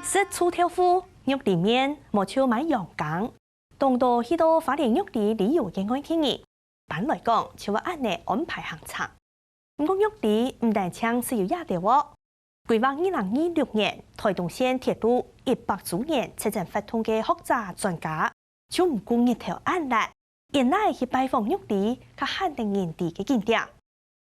食粗豆腐，肉里面莫像买羊羹，当到许多花莲肉里旅游嘅爱听人，本来讲就要按呢安排行程。不过肉里唔但唱是有压力喎。规划2026年台东县铁路100周年车站发通嘅学者专家，就唔顾日头暗热，原来去拜访玉里，佢限定年底嘅景点。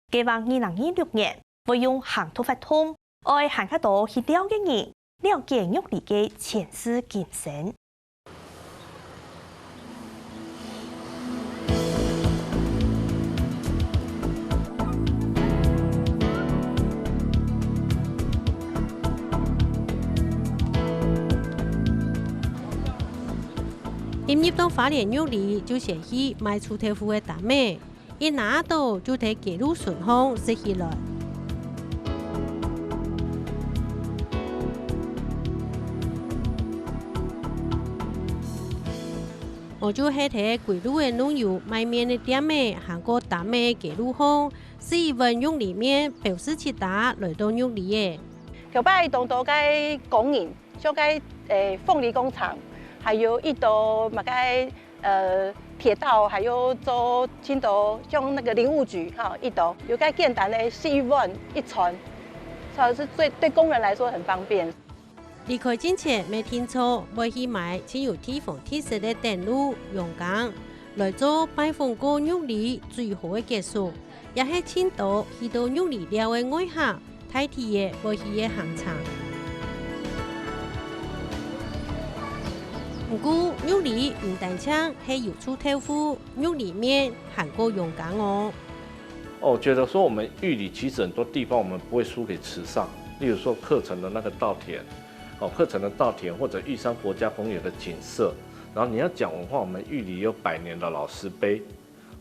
计划2026年會用行圖發通，愛行得到去了嘅人，了解玉里嘅前世今生。入到花蓮玉里就先去買粗豆腐嘅大妹，一拿到就睇記錄順風食起來。我就喺睇記錄嘅農友買麵嘅店妹，行過大妹記錄後，是一份玉里面表示其他來到玉里嘅。後擺當到嘅工人，就嘅鳳梨工廠。还有一道马该铁道，还有做青岛像那个林务局哈一道，有该简单的4万1船，它是对工人来说很方便。離開之前未聽錯，會去買先有地方特色嘅電路用工，來做拜訪過玉里最好嘅結束，也係青島去到玉里了嘅愛客，睇睇嘅會去嘅行程。不過玉里唔單止係有出豆腐，玉里面韓國用工哦。我覺得說我們玉里其實很多地方我們不會輸給池上，例如說課程的那個稻田，課程的稻田或者玉山國家公園的景色。然後你要講文化，我們玉里有100年的老石碑。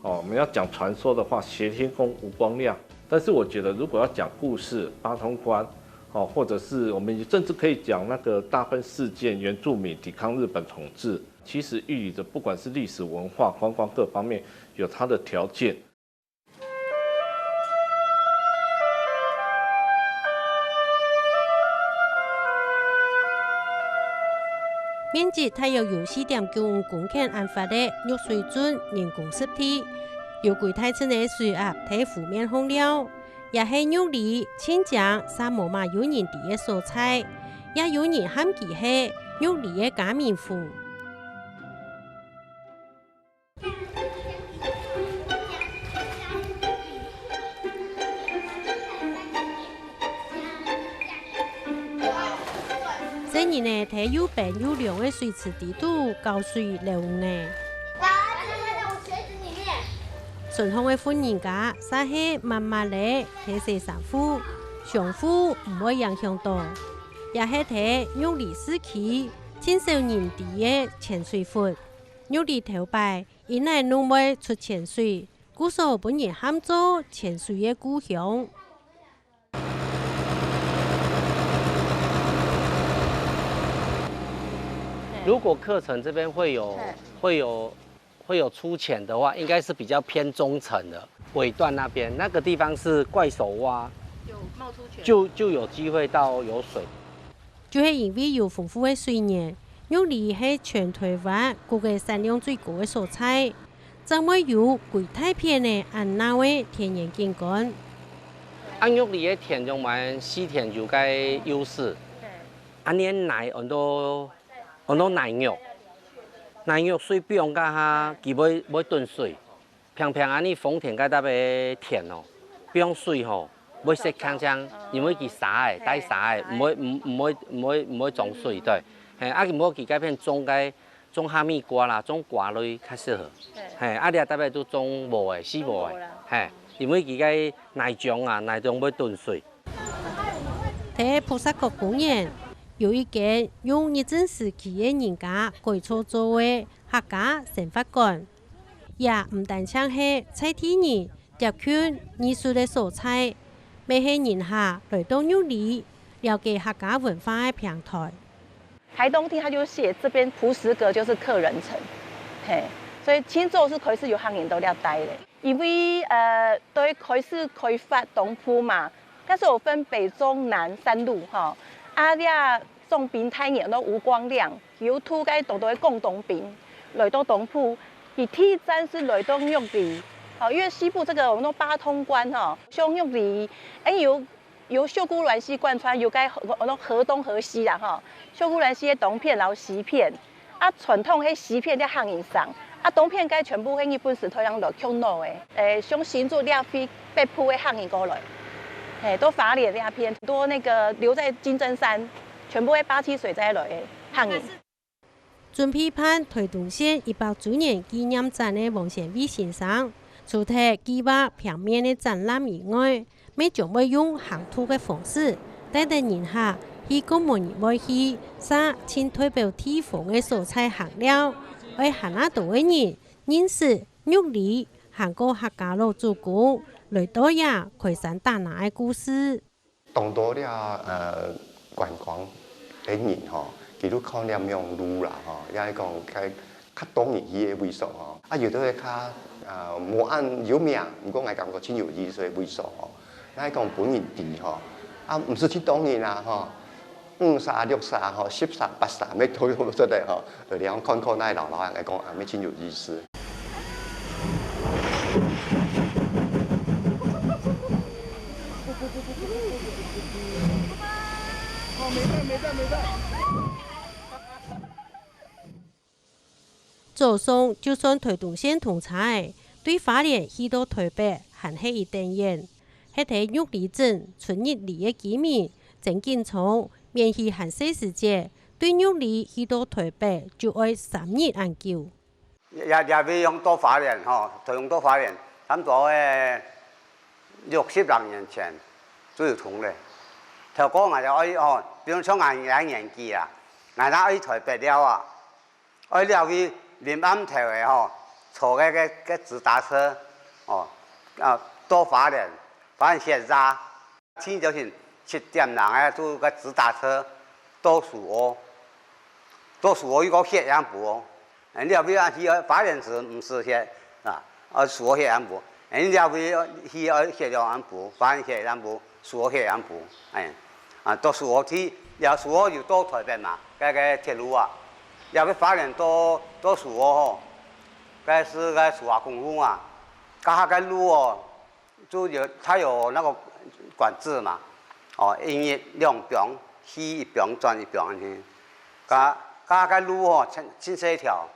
我們要講傳說的話，協天宮吳光亮。但是我覺得如果要講故事，八通關。或者是我們甚至可以講那個大分事件、原住民抵抗日本統治。其實玉里的不管是歷史文化、觀光各方面，有它的條件。面積大約有4.9公頃研發的玉水準人工濕地，有幾大寸的水鴨睇湖面紅了。也係玉里千江沙漠嘛有人地嘅所在，也有人喊其係玉里嘅假面湖。這年呢睇又白又亮嘅水池地度高水流呢。順風嘅歡迎家，撒起慢慢嚟睇四散夫，上夫唔會影響到，也係睇玉里市區青少年地嘅潛水服，玉里頭擺因來農會出潛水，故所本人喊做潛水嘅故鄉。如果課程這邊會有出潛的話，應該是比較偏中層的尾段那邊，那個地方是怪手蛙，有冒出泉，就有機會到有水。就係因為有豐富的水源，玉里係全台灣各個產量最高的所在，怎會有幾大片的安那的天然景觀？安玉里的田用埋西田有個優勢，安年奶很多奶肉。奶肉水不用甲哈，佢要燉水，平平安尼豐田甲搭嘅田哦，不用水吼，要食鏘鏘，因為佢沙嘅，帶沙嘅，唔會裝水對，係啊，佢冇佢改變種蝦米瓜啦，種瓜類較適合，係啊，你啊搭配都種無嘅，死無嘅，係，因為佢個奶漿啊，奶漿要燉水。喺菩薩國公園。有一間用日治時期嘅人家改造做嘅客家生活館，也唔單止係在地人入圈藝術嘅所在，未係人下來到玉里了解客家文化嘅平台。台東地他就寫這邊璞石閣就是客人城，嘿，所以青州是可以是有行人都了解的，因為對可以是開發東埔嘛，但是我分北中南3路哈。啊，你送兵太阳都无光亮，有土该多多的共同兵来到东埔，以第站是来到玉里。好，因为西部这个我们都八通关哈，像玉里，由秀姑峦溪贯穿，有该河东河西啦哈。秀姑峦溪的东片，然后西片，啊传统迄西片在汉人上，啊东片该全部迄日本石头人落强弄的，像新竹廖飞被铺的汉人过来，都法脸那片，多那个留在金针山，全部会87水灾来的汉人。准批判台东县100周年纪念展的王显伟先生，除了计划平面的展览以外，每将会用行图的方式，带着人客去各模拟外去，撒千代表地方的蔬菜行料，为下那度的人认识玉里韩国客家老祖公来到呀开山打拿的故事。当多了观光的人吼，佢都看念用路啦吼，也係講較當然去嘅位數吼，啊有啲係較無按有名，唔過我感覺真有意思嘅位數吼，係講本人地吼，啊唔是去當然啦吼，5沙6沙吼10沙8沙咩都出嚟吼，就你看看那老人嚟講啊，咩真有意思。早上就算台東縣同菜，對花蓮去到台北還係一定遠。喺睇玉里鎮春日里嘅居民鄭建聰，免去限4時節，對玉里去到台北就要3日安久。也要用到花蓮吼，台東到花蓮，差唔多60多年前就有通咧。頭哥我就愛吼，比如講我年紀啊，我那去台北了啊，愛了去。臨暗頭嘅吼，坐個直達車，到花蓮現在天就是7點人嘅坐個直達車到樹屋一個血氧部哦，你了去去花蓮是唔是血啊？樹屋血氧部，你了去血氧部，花蓮血氧部，樹屋血氧部，到樹屋去，了樹屋就到台北嘛，個鐵路啊。要去花蓮到樹屋吼，該是個樹屋公路啊，加個路哦，就有它有那個管制嘛，1日2병，去1병轉1병去，加個路哦，真細條。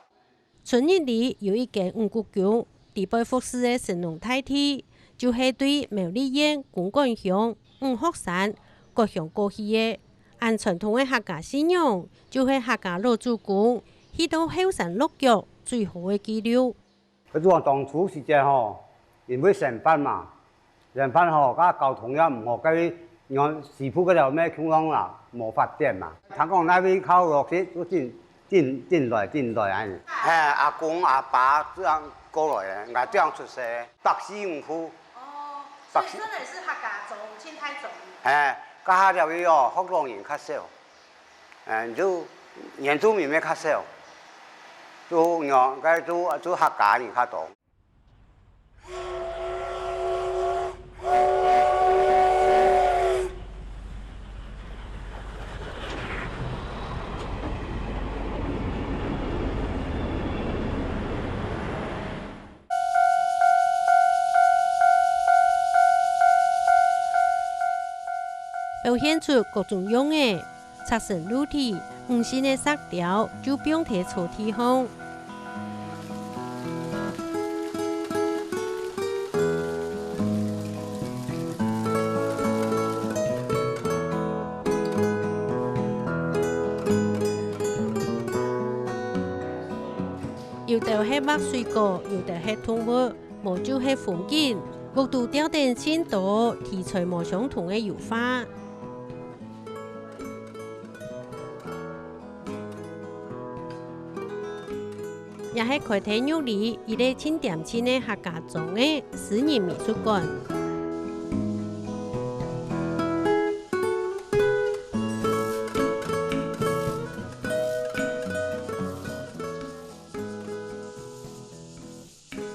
春日里有一間五穀宮，地北服侍的神農大帝，就是對苗栗縣公館鄉五福山各鄉過去的。按傳統嘅客家信仰，就是客家老祖公去到後山落腳最好嘅記錄。佢話當初時間吼，因為上班嘛，上班吼，加交通也唔好，佢按師傅嗰度咩情況啦，冇發展嘛。聽講那邊靠落去都進來安。阿公阿爸這樣過來嘅，我這樣出世，北市五區。哦，所以真係是客家族、清太族。加下條哦，福隆人較少，就原住民咪較少，就讓個就客家人較多。表現出各種樣嘅拆成露體、五線嘅色調，就不用睇錯地方。有的係墨水果，有的係動物，無就係風景，角度雕得千多，題材無相同嘅油畫。也係開睇玉里一個清點清嘅客家莊嘅私人美術館。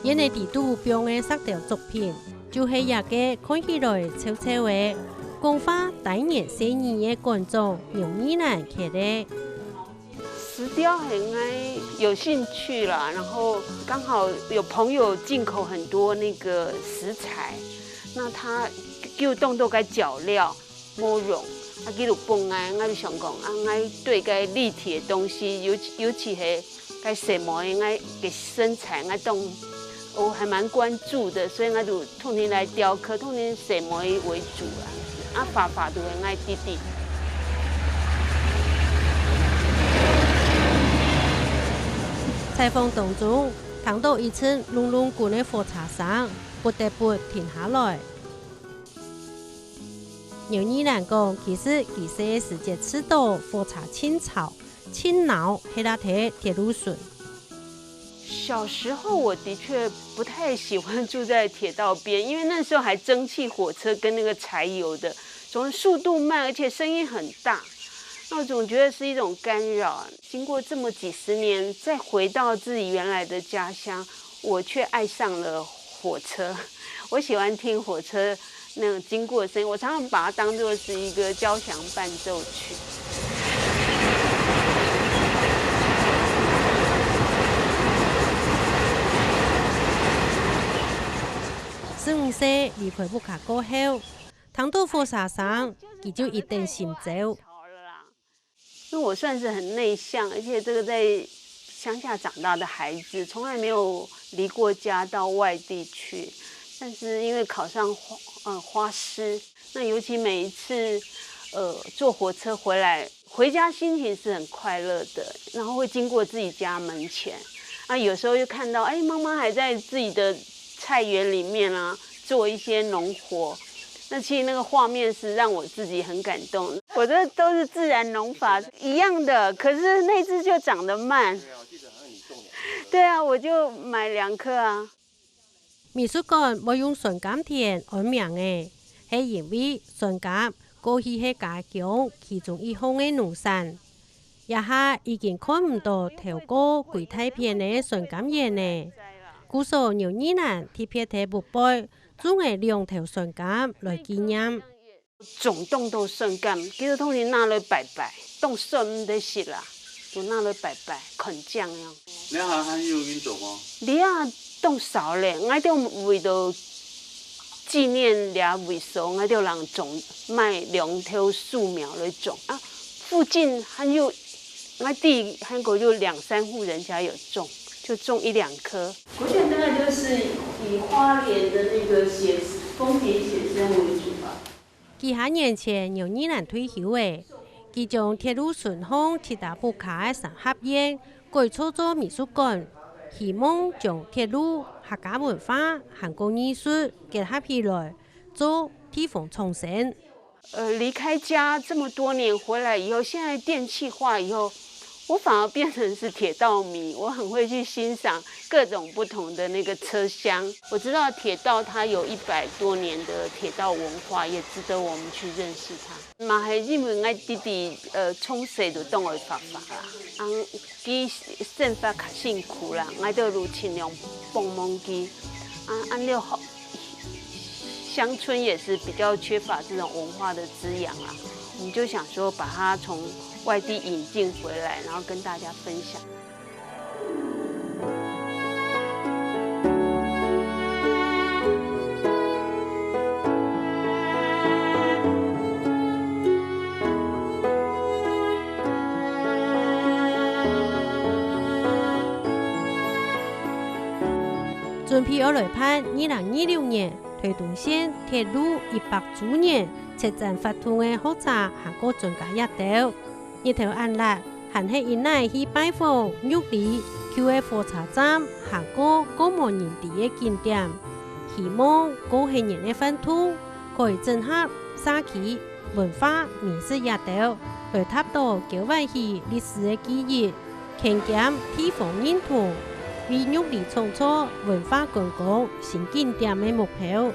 因為地圖標嘅色調作品，就係一個看起來臭臭嘅光花带热生意的观众容易难开的。石雕很爱有兴趣啦，然后刚好有朋友进口很多那个食材，那他叫动作该脚料、毛绒，啊，叫做崩啊，我就想讲啊，我对该立体的东西，尤其是该什么，我给身材，我动。我还蛮关注的，所以我就通常来雕刻，通常什么为主啊，法都很爱弟弟。采访当中，看到一群隆隆滚的火柴声，不得不停下来。有人讲，其实世界吃到火柴清炒、清闹，黑拉铁铁路笋。小时候我的确不太喜欢住在铁道边，因为那时候还蒸汽火车跟那个柴油的，总是速度慢，而且声音很大，那我总觉得是一种干扰。经过这么几十年，再回到自己原来的家乡，我却爱上了火车。我喜欢听火车那种经过的声音，我常常把它当作是一个交响伴奏曲。15岁离开不卡过后，听到火柴声，他就一定心走。因为我算是很内向，而且这个在乡下长大的孩子，从来没有离过家到外地去。但是因为考上花师，那尤其每一次坐火车回家心情是很快乐的，然后会经过自己家门前，啊，有时候又看到妈妈还在自己的菜园里面啊，做一些农活，那其实那个画面是让我自己很感动。我这都是自然农法一样的，可是那只就长得慢。对啊，我记得好像你种2棵。对啊，我就买2棵啊。美术馆我用顺感田安名的，是因为顺感过去是家乡其中一项的农产，也下已經看唔到頭個幾大片的順感園呢。故所有兒人特別睇不背，總係2條順感來紀念。總凍到順感，其實通常拿來拜拜，凍順唔得食啦，就拿來拜拜，捆醬樣。你還有運動嗎？你啊凍少咧，我哋為到紀念倆為數，我哋人種賣2條樹苗來種啊，附近還有。我弟韓國就2-3戶人家有種，就種1-2棵。古典大概就是以花蓮的那個風景寫生為主吧。幾下年前有兒人退休誒，佢將鐵路順風鐵打不卡嘅三合院改造做美術館，希望將鐵路、客家文化、韓國藝術結合起來，做地方創生。離開家這麼多年回來以後，現在電氣化以後，我反而變成是鐵道迷，我很會去欣賞各種不同的那個車廂。我知道鐵道它有100多年的鐵道文化，也值得我們去認識它。嘛係因為我弟弟從細就當我發發啦，佢生活較辛苦啦，我都如盡量幫忙佢。按了好。鄉村也是比較缺乏這種文化的滋養啊，我們就想說把它從外地引進回來，然後跟大家分享。準備我來盼2026年。推動縣鐵路100周年設站發通的學者韓國專家一道，一條案例還係因來去拜訪玉里舊的火車站，韓國古萬年地的景點，希望過去年的奮鬥可以整合社區文化美食一道，來達到9萬禧歷史的記憶，強減地方認同。為玉里創造文化觀光新景點的目標。